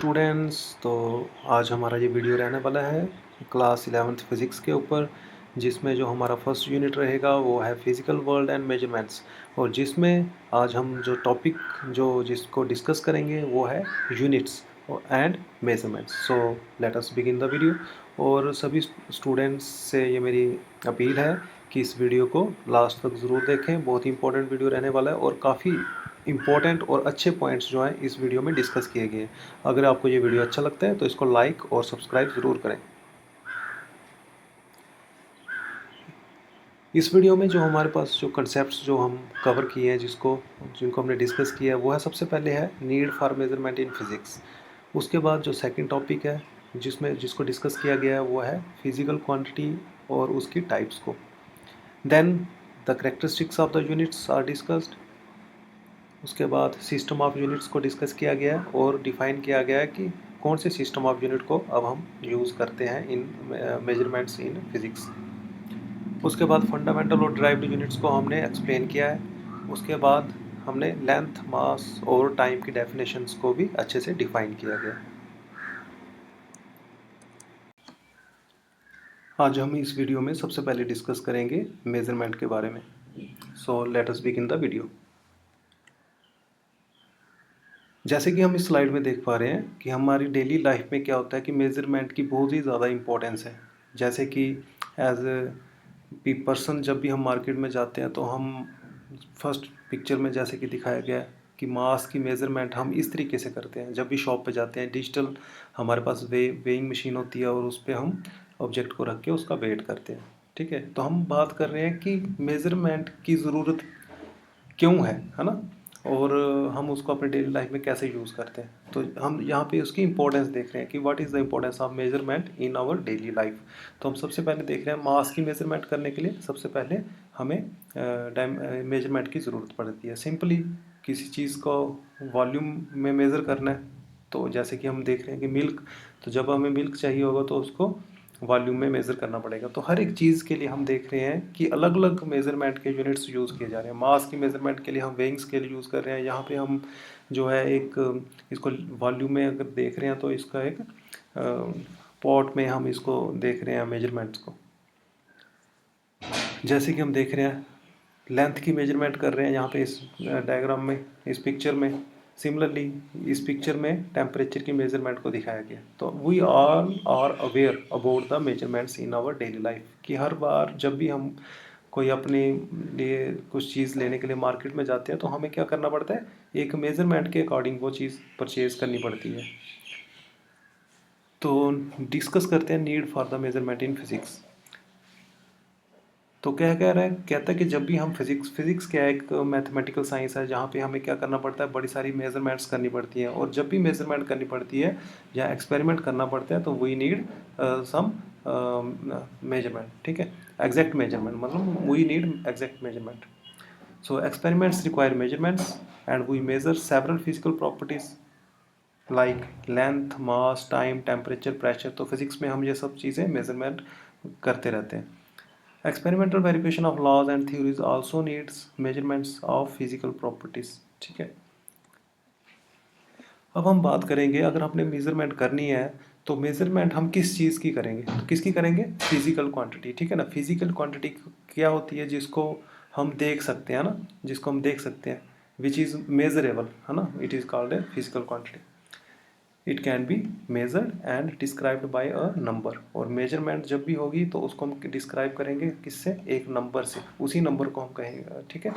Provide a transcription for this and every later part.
Students, तो आज हमारा ये वीडियो रहने वाला है क्लास 11th फिज़िक्स के ऊपर, जिसमें जो हमारा फर्स्ट यूनिट रहेगा वो है फिज़िकल वर्ल्ड एंड मेजरमेंट्स। और जिसमें आज हम जो टॉपिक जिसको डिस्कस करेंगे वो है units and measurements. So let us begin the video. और सभी स्टूडेंट्स से ये मेरी अपील है कि इस वीडियो को लास्ट तक ज़रूर देखें। बहुत ही इंपॉर्टेंट वीडियो रहने वाला है और काफ़ी इंपॉर्टेंट और अच्छे पॉइंट्स जो हैं इस वीडियो में डिस्कस किए गए हैं। अगर आपको ये वीडियो अच्छा लगता है तो इसको लाइक और सब्सक्राइब ज़रूर करें। इस वीडियो में जो हमारे पास जो कंसेप्ट्स जो हम कवर किए हैं जिनको हमने डिस्कस किया है वो है, सबसे पहले है need for measurement in physics. उसके बाद जो सेकंड टॉपिक है जिसको डिस्कस किया गया है वो है फिजिकल क्वांटिटी और उसकी टाइप्स को। Then the characteristics of the units are discussed. उसके बाद सिस्टम ऑफ यूनिट्स को डिस्कस किया गया है और डिफाइन किया गया है कि कौन से सिस्टम ऑफ यूनिट को अब हम यूज़ करते हैं इन मेजरमेंट्स इन फिज़िक्स। उसके बाद फंडामेंटल और ड्राइव्ड यूनिट्स को हमने एक्सप्लेन किया है। उसके बाद हमने लेंथ, मास और टाइम की डेफिनेशंस को भी अच्छे से डिफाइन किया गया। आज हम इस वीडियो में सबसे पहले डिस्कस करेंगे मेजरमेंट के बारे में। So let us begin the video. जैसे कि हम इस स्लाइड में देख पा रहे हैं कि हमारी डेली लाइफ में क्या होता है कि मेजरमेंट की बहुत ही ज़्यादा इम्पोर्टेंस है। जैसे कि एज ए पर्सन जब भी हम मार्केट में जाते हैं तो हम फर्स्ट पिक्चर में जैसे कि दिखाया गया है कि मास की मेज़रमेंट हम इस तरीके से करते हैं। जब भी शॉप पे जाते हैं, डिजिटल हमारे पास वेइंग मशीन होती है और उस पर हम ऑब्जेक्ट को रख के उसका वेट करते हैं। ठीक है, तो हम बात कर रहे हैं कि मेज़रमेंट की ज़रूरत क्यों है ना, और हम उसको अपने डेली लाइफ में कैसे यूज़ करते हैं। तो हम यहाँ पे उसकी इंपॉर्टेंस देख रहे हैं कि what is the importance of measurement in our daily life. तो हम सबसे पहले देख रहे हैं मास की मेजरमेंट करने के लिए सबसे पहले हमें मेजरमेंट की ज़रूरत पड़ती है। सिंपली किसी चीज़ को वॉल्यूम में मेज़र करना है, तो जैसे कि हम देख रहे हैं कि मिल्क, तो जब हमें मिल्क चाहिए होगा तो उसको वॉल्यूम में मेज़र करना पड़ेगा। तो हर एक चीज़ के लिए हम देख रहे हैं कि अलग अलग मेज़रमेंट के यूनिट्स यूज़ किए जा रहे हैं। मास की मेज़रमेंट के लिए हम वेइंग स्केल यूज़ कर रहे हैं। यहाँ पे हम जो है एक इसको वॉल्यूम में अगर देख रहे हैं तो इसका एक पॉट में हम इसको देख रहे हैं मेजरमेंट्स को। जैसे कि हम देख रहे हैं लेंथ की मेजरमेंट कर रहे हैं यहाँ पे इस डायग्राम में, इस पिक्चर में। सिमिलरली इस पिक्चर में टेम्परेचर की मेजरमेंट को दिखाया गया। तो we all are aware about the measurements in our daily life कि हर बार जब भी हम कोई अपने लिए कुछ चीज़ लेने के लिए मार्केट में जाते हैं तो हमें क्या करना पड़ता है, एक मेजरमेंट के अकॉर्डिंग वो चीज़ परचेज करनी पड़ती है। तो डिस्कस करते हैं need for the measurement in physics. तो क्या कह रहा है, कहता है कि जब भी हम फिजिक्स क्या है, एक मैथमेटिकल साइंस है जहाँ पे हमें क्या करना पड़ता है, बड़ी सारी मेजरमेंट्स करनी पड़ती हैं। और जब भी मेजरमेंट करनी पड़ती है या एक्सपेरिमेंट करना पड़ता है तो वी नीड सम मेजरमेंट। ठीक है, एग्जैक्ट मेजरमेंट, मतलब we need exact measurement. So experiments require measurements and we measure several physical properties like length, mass, time, temperature, pressure. तो फिजिक्स में हम ये सब चीज़ें मेजरमेंट करते रहते हैं। Experimental verification of laws and theories also needs measurements of physical properties। ठीक है, अब हम बात करेंगे अगर आपने मेजरमेंट करनी है तो मेजरमेंट हम किस चीज़ की करेंगे, तो किसकी करेंगे, फिजिकल क्वांटिटी। ठीक है ना, फिजिकल क्वांटिटी क्या होती है, जिसको हम देख सकते हैं ना, जिसको हम देख सकते हैं, विच इज़ मेजरेबल, है ना, it is called a physical quantity. It can be measured and described bye a number. और मेजरमेंट जब भी होगी तो उसको हम डिस्क्राइब करेंगे किससे, एक नंबर से। उसी नंबर को हम कहेंगे, ठीक है,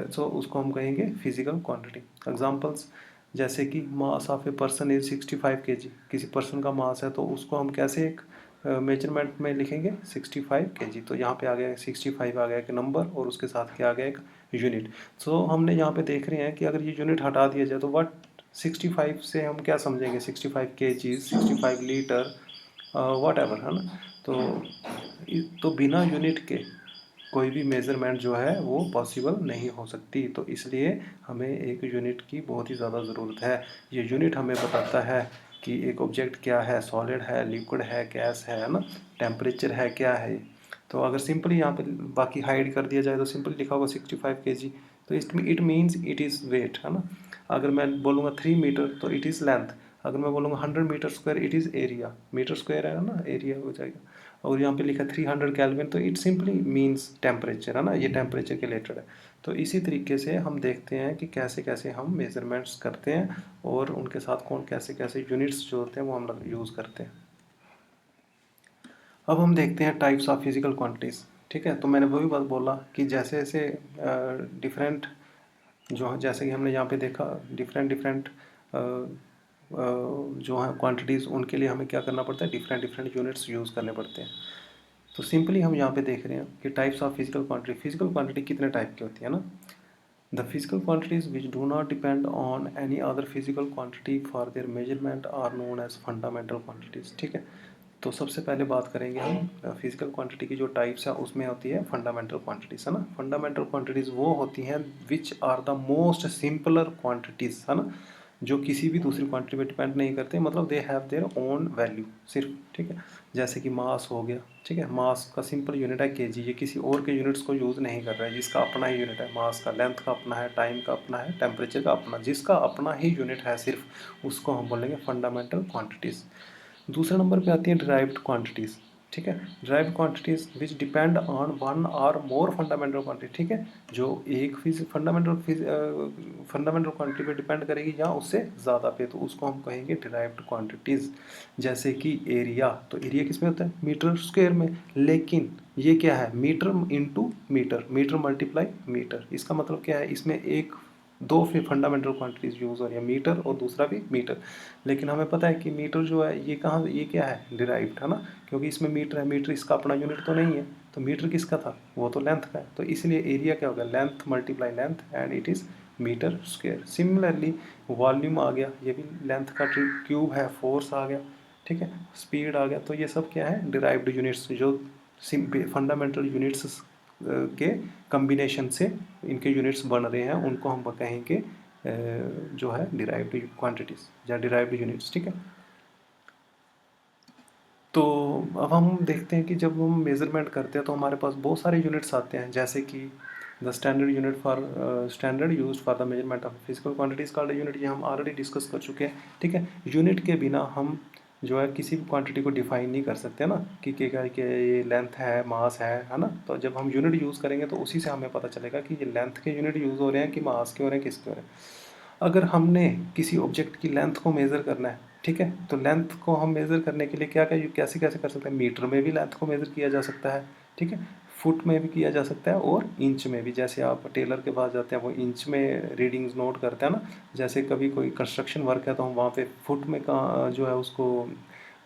सो उसको हम कहेंगे फिजिकल क्वांटिटी। एग्जांपल्स जैसे कि mass of a person is 65 kg। किसी पर्सन का मास है तो उसको हम कैसे एक मेजरमेंट में लिखेंगे, 65 kg। तो यहाँ पे आ गया 65, आ गया एक नंबर और उसके साथ क्या आ गया, एक यूनिट। सो हमने यहाँ पे देख रहे हैं कि अगर ये यूनिट हटा दिया जाए तो व्हाट 65 से हम क्या समझेंगे, 65 kg, 65 लीटर, वट एवर, है ना। तो बिना यूनिट के कोई भी मेज़रमेंट जो है वो पॉसिबल नहीं हो सकती। तो इसलिए हमें एक यूनिट की बहुत ही ज़्यादा ज़रूरत है। ये यूनिट हमें बताता है कि एक ऑब्जेक्ट क्या है, सॉलिड है, लिक्विड है, गैस है ना, टेम्परेचर है, क्या है। तो अगर सिंपली यहाँ पे बाकी हाइड कर दिया जाए तो सिंपली लिखा होगा 65 kg, तो it means it is weight, है ना। अगर मैं बोलूँगा 3 मीटर तो इट इज़ लेंथ। अगर मैं बोलूँगा 100 metre square it is area, metre square है ना, एरिया हो जाएगा। और यहाँ पे लिखा 300 केल्विन, तो इट सिंपली मीन्स टेम्परेचर, है ना, ये टेम्परेचर के रिलेटेड है। तो इसी तरीके से हम देखते हैं कि कैसे कैसे हम मेजरमेंट्स करते हैं और उनके साथ कौन कैसे कैसे यूनिट्स जो होते हैं वो हम लोग यूज़ करते हैं। अब हम देखते हैं टाइप्स ऑफ फिजिकल क्वांटिटीज़। ठीक है, तो मैंने वही बात बोला कि जैसे जैसे डिफरेंट जो जैसे कि हमने यहाँ पे देखा डिफरेंट डिफरेंट जो है क्वांटिटीज़, उनके लिए हमें क्या करना पड़ता है, डिफरेंट डिफरेंट यूनिट्स यूज़ करने पड़ते हैं। तो सिंपली हम यहाँ पे देख रहे हैं कि टाइप्स ऑफ फिजिकल क्वांटिटी कितने टाइप की होती है ना। The physical quantities which do not depend on any other physical quantity for their measurement are known as fundamental quantities. ठीक है, तो सबसे पहले बात करेंगे हम फिजिकल क्वांटिटी की जो टाइप्स है, उसमें होती है फंडामेंटल क्वांटिटीज़, है ना। फंडामेंटल क्वांटिटीज़ वो होती हैं which are the most simpler quantities, है ना, जो किसी भी दूसरी क्वांटिटी पे डिपेंड नहीं करते, मतलब they have their own value सिर्फ। ठीक है, जैसे कि मास हो गया। ठीक है, मास का सिंपल यूनिट है केजी, ये किसी और के यूनिट्स को यूज़ नहीं कर रहा है, जिसका अपना ही यूनिट है मास का, लेंथ का अपना है, टाइम का अपना है, टेम्परेचर का अपना, जिसका अपना ही यूनिट है सिर्फ, उसको हम बोलेंगे फंडामेंटल क्वांटिटीज़। दूसरे नंबर पे आती है डिराइव्ड क्वांटिटीज़। ठीक है, derived quantities which depend on one और मोर फंडामेंटल क्वांटिटी। ठीक है, जो एक फंडामेंटल क्वांटिटी पे डिपेंड करेगी या उससे ज़्यादा पे, तो उसको हम कहेंगे डिराइव्ड क्वांटिटीज़। जैसे कि एरिया, तो एरिया किस में होता है, मीटर स्क्वायर में, लेकिन ये क्या है, metre into metre, metre multiply metre. इसका मतलब क्या है, इसमें एक दो फिर फंडामेंटल क्वांटिटीज़ यूज़ हो रही है, मीटर और दूसरा भी मीटर। लेकिन हमें पता है कि मीटर जो है ये कहाँ, ये क्या है, डिराइव्ड, है ना, क्योंकि इसमें मीटर है, मीटर इसका अपना यूनिट तो नहीं है, तो मीटर किसका था, वो तो लेंथ का है, तो इसलिए एरिया क्या होगा, length multiply length and it is metre square. Similarly volume आ गया, ये भी लेंथ का क्यूब है, फोर्स आ गया, ठीक है, स्पीड आ गया, तो ये सब क्या है, डिराइव्ड यूनिट्स, जो फंडामेंटल यूनिट्स के कम्बिनेशन से इनके यूनिट्स बन रहे हैं, उनको हम कहेंगे जो है डिराइव्ड क्वांटिटीज़ या डिराइव्ड यूनिट्स। ठीक है, तो अब हम देखते हैं कि जब हम मेज़रमेंट करते हैं तो हमारे पास बहुत सारे यूनिट्स आते हैं, जैसे कि the standard unit for standard use for the measurement of physical quantities called unit, ये हम ऑलरेडी डिस्कस कर चुके हैं। ठीक है, यूनिट के बिना हम जो है किसी भी क्वांटिटी को डिफाइन नहीं कर सकते ना, कि ये लेंथ है, मास है ना। तो जब हम यूनिट यूज़ करेंगे तो उसी से हमें पता चलेगा कि ये लेंथ के यूनिट यूज़ हो रहे हैं कि मास के हो रहे हैं, किसके हो रहे हैं। अगर हमने किसी ऑब्जेक्ट की लेंथ को मेज़र करना है, ठीक है, तो लेंथ को हम मेज़र करने के लिए क्या क्या कैसे कैसे कर सकते हैं, मीटर में भी लेंथ को मेज़र किया जा सकता है, ठीक है, फुट में भी किया जा सकता है और इंच में भी। जैसे आप टेलर के पास जाते हैं, वो इंच में रीडिंग्स नोट करते हैं ना। जैसे कभी कोई कंस्ट्रक्शन वर्क है तो हम वहाँ पे फुट में का जो है उसको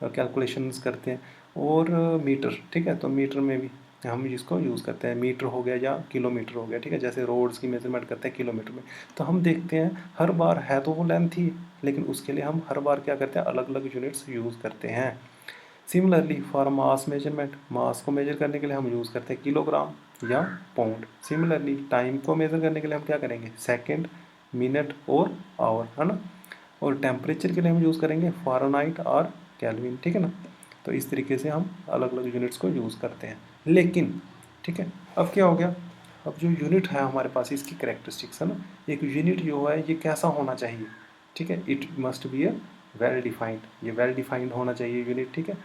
कैलकुलेशंस करते हैं। और मीटर, ठीक है, तो मीटर में भी हम इसको यूज़ करते हैं, मीटर हो गया या किलोमीटर हो गया, ठीक है, जैसे रोड्स की मेजरमेंट करते हैं किलोमीटर में। तो हम देखते हैं हर बार है तो वो लेंथ ही, लेकिन उसके लिए हम हर बार क्या करते हैं, अलग अलग यूनिट्स यूज़ करते हैं। सिमिलरली फॉर मास मेजरमेंट, मास को मेजर करने के लिए हम यूज़ करते हैं किलोग्राम या पाउंड। सिमिलरली टाइम को मेजर करने के लिए हम क्या करेंगे, सेकेंड, मिनट और आवर, है ना। और टेम्परेचर के लिए हम यूज़ करेंगे फ़ारेनहाइट और केल्विन, ठीक है ना। तो इस तरीके से हम अलग अलग यूनिट्स को यूज़ करते हैं। लेकिन ठीक है, अब क्या हो गया, अब जो यूनिट है हमारे पास, इसकी करेक्टरिस्टिक्स है ना। एक यूनिट जो है ये कैसा होना चाहिए, ठीक है, it must be a well defined, ये वेल डिफाइंड होना चाहिए यूनिट, ठीक है।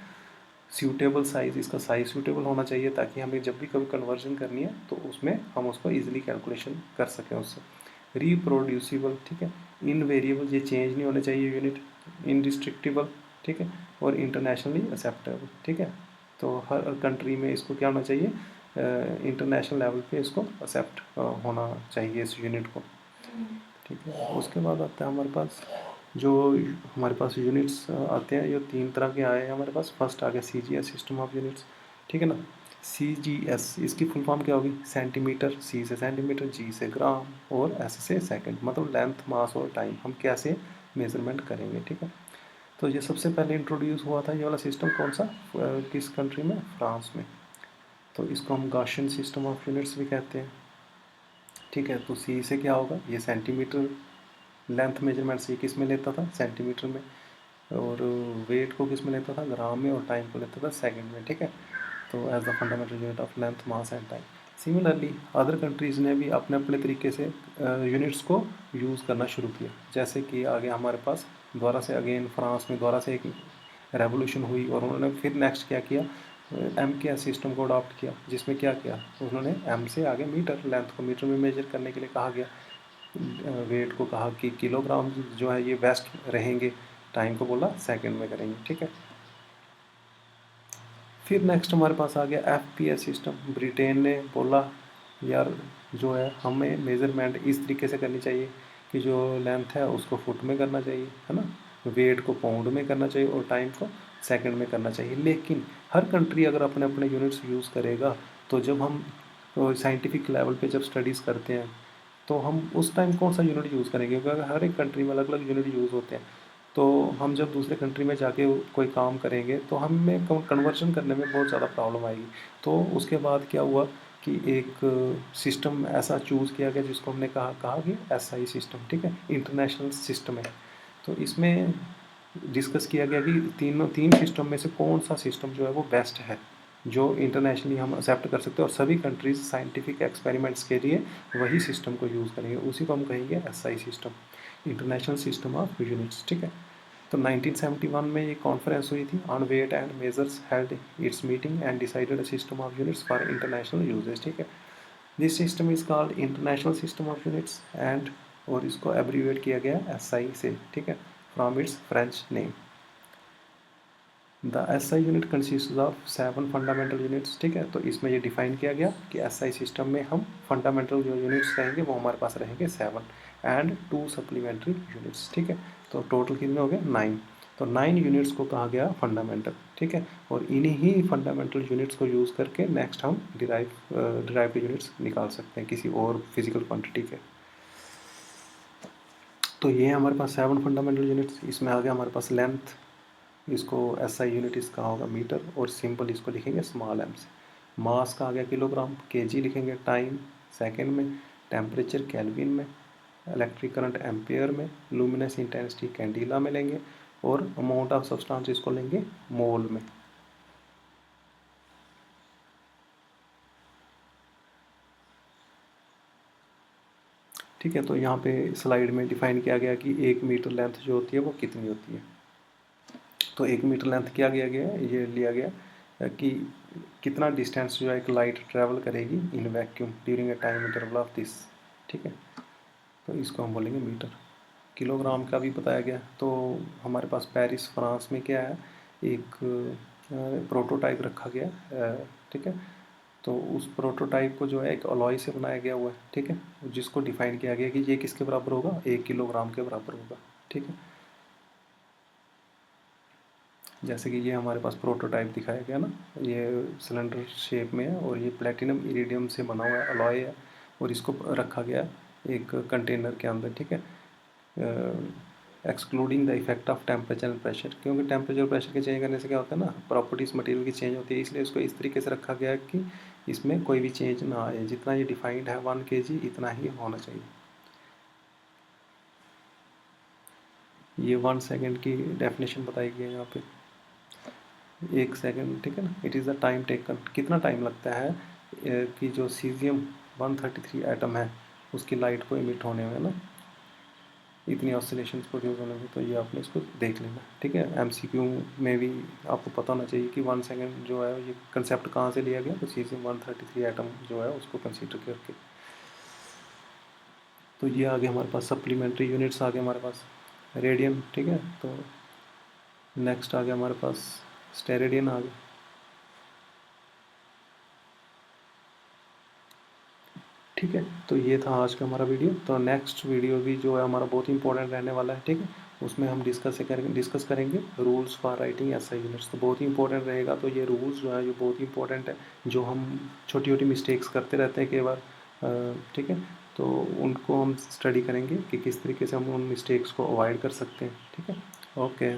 सूटेबल साइज़, इसका साइज़ सूटेबल होना चाहिए, ताकि हमें जब भी कभी कन्वर्जन करनी है तो उसमें हम उसको ईजिली कैलकुलेशन कर सकें उससे। रिप्रोड्यूसिबल, ठीक है, इनवेरिएबल, ये चेंज नहीं होने चाहिए यूनिट, इनडिस्ट्रक्टिबल, ठीक है, और इंटरनेशनली एक्सेप्टेबल, ठीक है। तो हर कंट्री में इसको क्या होना चाहिए, इंटरनेशनल लेवल पे इसको एक्सेप्ट होना चाहिए इस यूनिट को, ठीक है। उसके बाद आता है हमारे पास जो हमारे पास यूनिट्स आते हैं, ये तीन तरह के आए हैं हमारे पास। फर्स्ट आ गया CGS, सिस्टम ऑफ यूनिट्स, ठीक है ना। CGS इसकी फुल फॉर्म क्या होगी, सेंटीमीटर, C से सेंटीमीटर, G से ग्राम और S से सेकंड, मतलब लेंथ, मास और टाइम हम कैसे मेजरमेंट करेंगे, ठीक है। तो ये सबसे पहले इंट्रोड्यूस हुआ था ये वाला सिस्टम, कौन सा, किस कंट्री में, फ्रांस में। तो इसको हम गाशियन सिस्टम ऑफ यूनिट्स भी कहते हैं, ठीक है। तो C से क्या होगा, ये सेंटीमीटर, लेंथ मेजरमेंट C किस में लेता था, सेंटीमीटर में, और वेट को किस में लेता था, ग्राम में, और टाइम को लेता था सेकंड में, ठीक है। तो as the fundamental unit of length, mass and time. Similarly other countries ने भी अपने अपने तरीके से यूनिट्स को यूज़ करना शुरू किया। जैसे कि आ गया हमारे पास दोबारा से अगेन फ्रांस में दोबारा से एक रेवोल्यूशन हुई और उन्होंने फिर नेक्स्ट क्या किया, एम के एस सिस्टम को अडॉप्ट किया, जिसमें क्या किया उन्होंने एम से आगे मीटर, लेंथ को मीटर में मेजर करने के लिए कहा गया, वेट को कहा कि किलोग्राम जो है ये बेस्ट रहेंगे, टाइम को बोला सेकंड में करेंगे, ठीक है। फिर नेक्स्ट हमारे पास आ गया F P S system. Britain ने बोला यार जो है हमें मेज़रमेंट इस तरीके से करनी चाहिए कि जो लेंथ है उसको फुट में करना चाहिए, है ना, वेट को पाउंड में करना चाहिए और टाइम को सेकंड में करना चाहिए। लेकिन हर कंट्री अगर अपने अपने यूनिट्स यूज़ करेगा तो जब हम साइंटिफिक लेवल पे जब स्टडीज़ करते हैं तो हम उस टाइम कौन सा यूनिट यूज़ करेंगे, क्योंकि हर एक कंट्री में अलग अलग यूनिट यूज़ होते हैं। तो हम जब दूसरे कंट्री में जाके कोई काम करेंगे तो हमें कन्वर्जन करने में बहुत ज़्यादा प्रॉब्लम आएगी। तो उसके बाद क्या हुआ कि एक सिस्टम ऐसा चूज़ किया गया जिसको हमने कहा कि एसआई सिस्टम, ठीक है, इंटरनेशनल सिस्टम है। तो इसमें डिस्कस किया गया कि तीन सिस्टम में से कौन सा सिस्टम जो है वो बेस्ट है, जो इंटरनेशनली हम एक्सेप्ट कर सकते हैं और सभी कंट्रीज साइंटिफिक एक्सपेरिमेंट्स के लिए वही सिस्टम को यूज़ करेंगे, उसी को हम कहेंगे SI system, international system of units, ठीक है। तो 1971 में ये कॉन्फ्रेंस हुई थी on weight and measures held its meeting and decided a system of units for international uses, ठीक है। This system is called international system of units and और इसको एब्रीवेट किया गया एसआई से, ठीक है, from its French name. The S I unit consist of 7 fundamental units, ठीक है। तो इसमें ये डिफाइन किया गया कि एस आई सिस्टम में हम फंडामेंटल जो यूनिट्स रहेंगे वो हमारे पास रहेंगे 7 एंड 2 सप्लीमेंट्री यूनिट्स, ठीक है। तो टोटल कितने हो गए 9। तो 9 यूनिट्स को कहा गया फंडामेंटल, ठीक है। और इन्हीं ही फंडामेंटल यूनिट्स को यूज़ करके नेक्स्ट हम डिराइव्ड यूनिट्स निकाल सकते हैं किसी और फिजिकल क्वांटिटी के। तो ये है हमारे पास 7 फंडामेंटल यूनिट्स। इसमें आ गया हमारे पास लेंथ, इसको एस आई यूनिट इसका होगा मीटर और सिंपल इसको लिखेंगे स्मॉल एम से। मास का आ गया किलोग्राम, केजी लिखेंगे, टाइम सेकंड में, टेम्परेचर केल्विन में, इलेक्ट्रिक करंट एम्पेयर में, लुमिनस इंटेंसिटी कैंडिला में लेंगे और अमाउंट ऑफ सब्सटेंस इसको लेंगे मोल में। ठीक है, तो यहाँ पे स्लाइड में डिफाइन किया गया कि 1 मीटर लेंथ जो होती है वो कितनी होती है। तो 1 मीटर लेंथ क्या किया गया है, ये लिया गया कि कितना डिस्टेंस जो है एक लाइट ट्रैवल करेगी in vacuum during a time interval of this, ठीक है। तो इसको हम बोलेंगे मीटर। किलोग्राम का भी बताया गया। तो हमारे पास पेरिस फ्रांस में क्या है, एक प्रोटोटाइप रखा गया, ठीक है। तो उस प्रोटोटाइप को जो है एक अलॉय से बनाया गया हुआ है, ठीक है, जिसको डिफाइन किया गया कि ये किसके बराबर होगा, 1 किलोग्राम के बराबर होगा, ठीक है। जैसे कि ये हमारे पास प्रोटोटाइप दिखाया गया ना, ये सिलेंडर शेप में है और ये प्लेटिनम इरिडियम से बना हुआ है, अलॉय है, और इसको रखा गया एक कंटेनर के अंदर, ठीक है, excluding the effect of temperature and pressure, क्योंकि टेम्परेचर प्रेशर के चेंज करने से क्या होता है ना, प्रॉपर्टीज़ मटेरियल की चेंज होती है, इसलिए इसको इस तरीके से रखा गया है कि इसमें कोई भी चेंज ना आए, जितना ये डिफाइंड है 1 kg इतना ही होना चाहिए। ये 1 सेकेंड की डेफिनेशन बताई गई है यहाँ पे, 1 सेकेंड, ठीक है ना। It is the time taken, कितना टाइम लगता है कि जो सीजियम 133 एटम है उसकी लाइट को इमिट होने में ना, इतनी ऑसिलेशंस प्रोड्यूस होने में। तो ये आपने इसको देख लेना, ठीक है। एमसीक्यू में भी आपको पता होना चाहिए कि 1 सेकेंड जो है ये कंसेप्ट कहाँ से लिया गया, तो सीजियम 133 एटम जो है उसको कंसीडर करके। तो ये आ गया हमारे पास सप्लीमेंट्री यूनिट्स, आ गए हमारे पास रेडियन, ठीक है। तो नेक्स्ट आ गया हमारे पास स्टेरेडियन आ गया, ठीक है। तो ये था आज का हमारा वीडियो। तो नेक्स्ट वीडियो भी जो है हमारा बहुत ही इंपॉर्टेंट रहने वाला है, ठीक है। उसमें हम डिस्कस करेंगे rules for writing SI units. तो बहुत ही इंपॉर्टेंट रहेगा। तो ये रूल्स जो है ये बहुत ही इंपॉर्टेंट है, जो हम छोटी छोटी मिस्टेक्स करते रहते हैं कई बार, ठीक है। तो उनको हम स्टडी करेंगे कि किस तरीके से हम उन मिस्टेक्स को अवॉइड कर सकते हैं, ठीक है। ओके।